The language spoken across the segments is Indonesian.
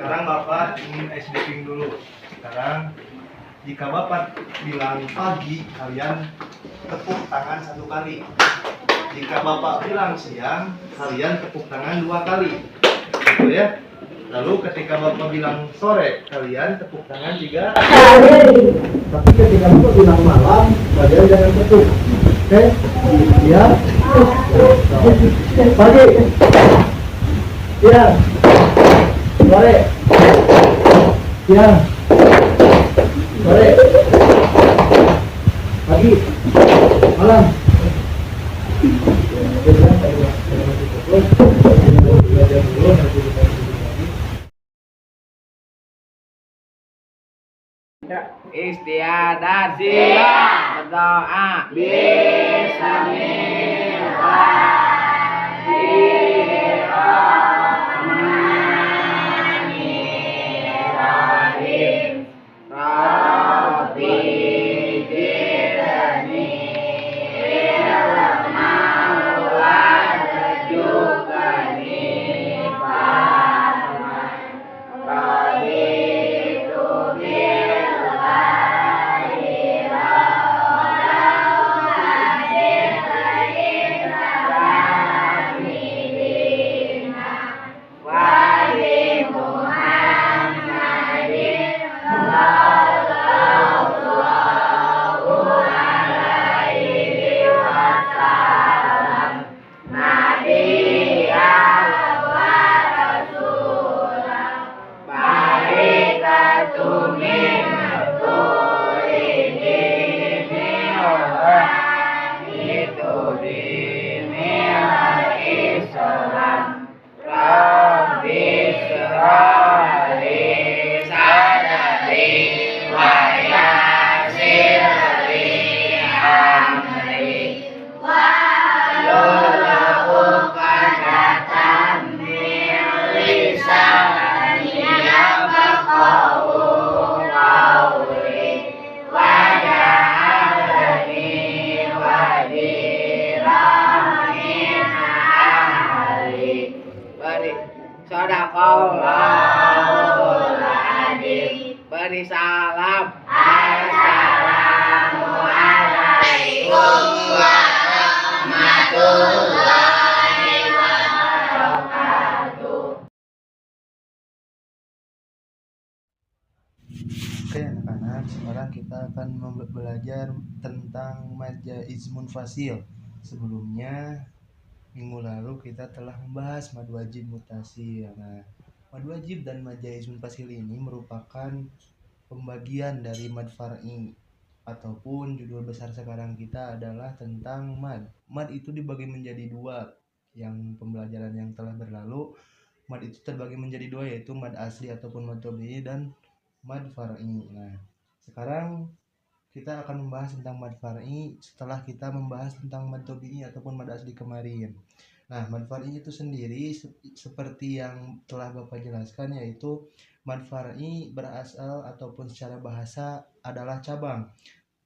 Sekarang Bapak ingin ice breaking dulu. Sekarang jika Bapak bilang pagi, kalian tepuk tangan 1 kali. Jika Bapak bilang siang, kalian tepuk tangan 2 kali. Gitu ya. Lalu ketika Bapak bilang sore, kalian tepuk tangan 3 kali. Tapi ketika Bapak bilang malam, kalian jangan tepuk. Oke? Ya. Pagi. Siang. Sore. Siang. Sore. Pagi. Malam. Istiadat siap berdoa Bismillahirrahmanirrahim. Rabbi zidni ilman warzuqni fahman. Raditu billahi rabban wa bi Muhammadin sallallahu alaihi wasallam nabiyyan wa rasulan barakatuh min kulli ni'mat itu dinil Islam. Rabbi shrah li sadri wa yassir li amri wahlul 'uqdatam min lisani yafqahu qawli waj'alni waziran min ahli. Sadaqallahul adzim. Beri salam. Assalamualaikum warahmatullahi wabarakatuh. Oke anak-anak, sekarang kita akan belajar tentang majaz munfasil. Sebelumnya minggu lalu kita telah membahas mad wajib mutasil. Nah, mad wajib dan majaz munfasil ini merupakan pembagian dari mad far'i, ataupun judul besar sekarang kita adalah tentang mad. Mad itu dibagi menjadi 2. Yang pembelajaran yang telah berlalu, mad itu terbagi menjadi 2, yaitu mad asli ataupun mad tabi'i dan mad far'i. Nah, sekarang kita akan membahas tentang mad far'i setelah kita membahas tentang mad tabi'i ataupun mad asli kemarin. Nah, mad far'i itu sendiri seperti yang telah Bapak jelaskan, yaitu mad far'i berasal ataupun secara bahasa adalah cabang.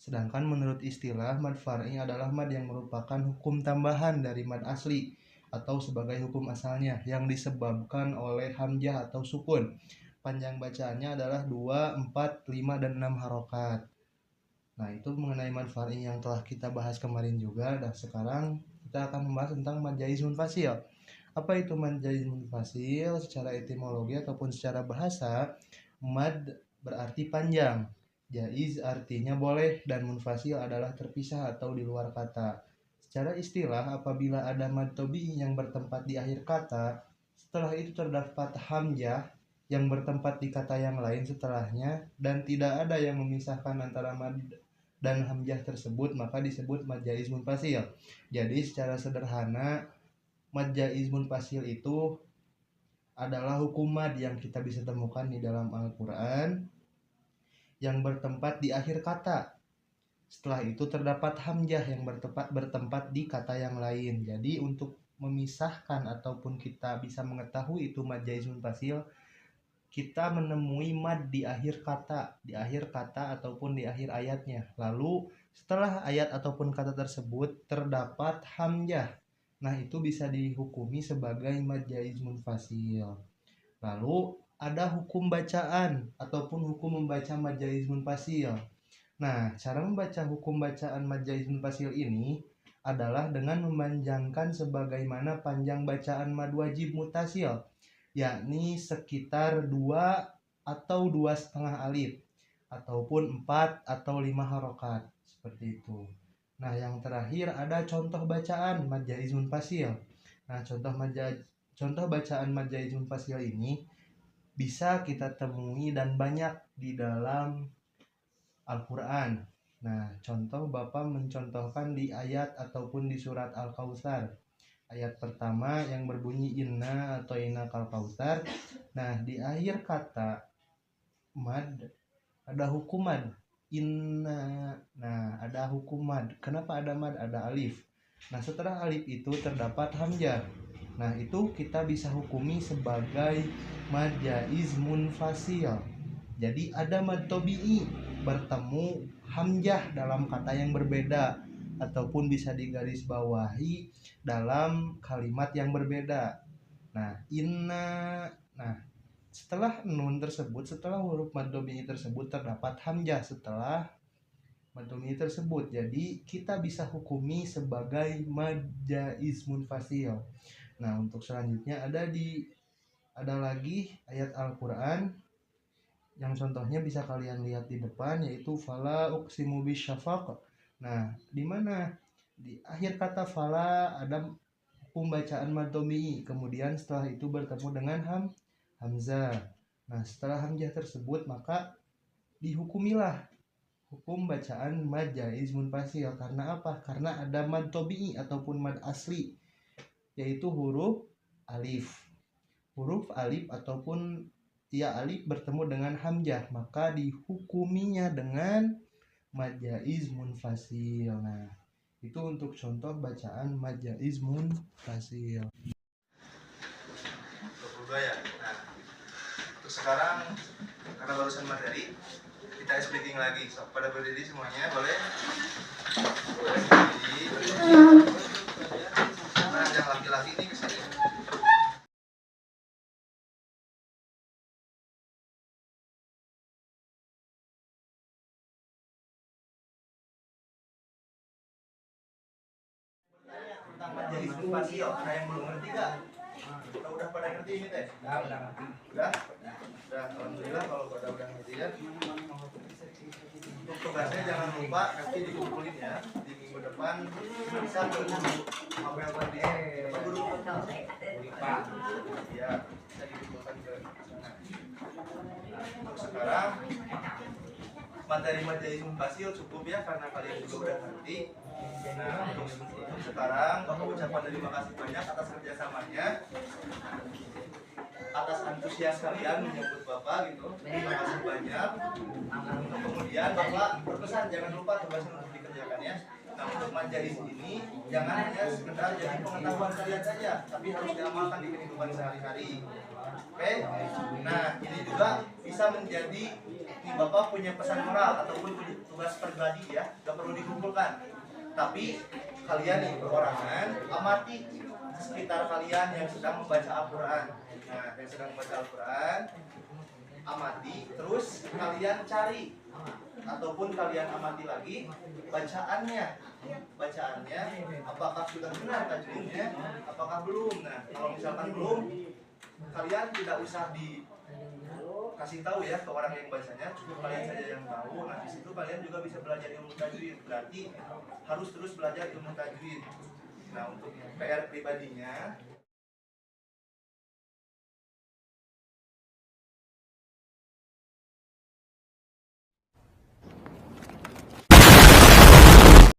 Sedangkan menurut istilah, mad far'i adalah mad yang merupakan hukum tambahan dari mad asli atau sebagai hukum asalnya yang disebabkan oleh hamzah atau sukun. Panjang bacaannya adalah 2, 4, 5, dan 6 harokat. Nah, itu mengenai mad far'i yang telah kita bahas kemarin juga. Dan sekarang kita akan membahas tentang mad jaiz munfasil. Apa itu mad jaiz munfasil? Secara etimologi ataupun secara bahasa, mad berarti panjang, jaiz artinya boleh, dan munfasil adalah terpisah atau di luar kata. Secara istilah, apabila ada mad tabi'i yang bertempat di akhir kata, setelah itu terdapat hamzah yang bertempat di kata yang lain setelahnya, dan tidak ada yang memisahkan antara mad dan hamzah tersebut, maka disebut mad jaiz munfasil. Jadi secara sederhana, mad jaiz munfasil itu adalah hukum mad yang kita bisa temukan di dalam Al-Quran yang bertempat di akhir kata. Setelah itu terdapat hamzah yang bertempat di kata yang lain. Jadi untuk memisahkan ataupun kita bisa mengetahui itu mad jaiz munfasil, kita menemui mad di akhir kata ataupun di akhir ayatnya. Lalu setelah ayat ataupun kata tersebut terdapat hamzah, nah itu bisa dihukumi sebagai mad jaiz munfasil. Lalu ada hukum bacaan ataupun hukum membaca mad jaizmun fasil. Nah, cara membaca hukum bacaan mad jaizmun fasil ini adalah dengan memanjangkan sebagaimana panjang bacaan mad wajib mutasil, yakni sekitar 2 atau 2,5 alif ataupun 4 atau 5 harokat seperti itu. Nah, yang terakhir ada contoh bacaan mad jaizmun fasil. Nah, contoh bacaan mad jaizmun fasil ini bisa kita temui dan banyak di dalam Al-Quran. Nah, contoh Bapak mencontohkan di ayat ataupun di surat Al-Kautsar. Ayat pertama yang berbunyi inna atau inna kal kautsar. Nah, di akhir kata mad ada hukum mad. Inna. Nah, ada hukum mad. Kenapa ada mad? Ada alif. Nah, setelah alif itu terdapat hamzah. Nah, itu kita bisa hukumi sebagai mad jaiz munfasil. Jadi ada mad tabi'i bertemu hamzah dalam kata yang berbeda ataupun bisa digarisbawahi dalam kalimat yang berbeda. Nah, inna. Nah, setelah nun tersebut, setelah huruf mad tabi'i tersebut terdapat hamzah setelah mad tabi'i tersebut. Jadi kita bisa hukumi sebagai mad jaiz munfasil. Nah, untuk selanjutnya ada lagi ayat Al-Qur'an yang contohnya bisa kalian lihat di depan, yaitu fala uqsimu bisyafaq. Nah, di mana di akhir kata fala ada hukum bacaan mad tabi'i, kemudian setelah itu bertemu dengan hamzah. Nah, setelah hamzah tersebut maka dihukumilah hukum bacaan mad jaiz munfasil. Karena apa? Karena ada mad tabi'i ataupun mad asli, yaitu huruf alif. Huruf alif ataupun alif bertemu dengan hamzah, maka dihukuminya dengan mad jaiz munfasil. Nah, itu untuk contoh bacaan mad jaiz munfasil. 22 ya. Nah, untuk sekarang karena barusan materi, kita speaking lagi. So, pada berdiri semuanya, boleh? Boleh berdiri. Nah, yang laki-laki ini kesini. Tentang mad jaiz munfasil, ada yang belum ngerti gak? Udah pada ngerti ini teh? Udah ngerti. Udah, alhamdulillah kalau udah ngerti ya. Untuk tugasnya jangan lupa nanti dikumpulin ya. Di minggu depan bisa ke guru apel tadi. Guru Pak. Ya, bisa dikumpulkan ke sana. Nah, untuk sekarang materi mad jaiz munfasil cukup ya karena kalian juga udah ngerti. Nah, untuk sekarang Bapak ucapkan terima kasih banyak atas kerjasamanya, atas antusias kalian menyambut Bapak gitu. Terima kasih banyak. Kemudian Bapak berpesan jangan lupa tugasnya untuk dikerjakan ya. Nah, untuk mad jaiz ini jangan hanya sekedar jadi pengetahuan kalian saja, tapi harus diamalkan di kehidupan sehari-hari. Oke? Nah, ini juga bisa menjadi Bapak punya pesan moral ataupun punya tugas pribadi ya, gak perlu dikumpulkan. Tapi kalian nih perorangan amati sekitar kalian yang sedang membaca Al-Quran. Nah, yang sedang membaca Al-Quran amati, terus kalian cari ataupun kalian amati lagi bacaannya apakah sudah benar tajwidnya, apakah belum. Nah, kalau misalkan belum, kalian tidak usah kasih tahu ya ke orang yang bacanya, cukup kalian saja yang tahu. Nah, di situ kalian juga bisa belajar ilmu tajwid. Berarti harus terus belajar ilmu tajwid. Nah, untuk PR pribadinya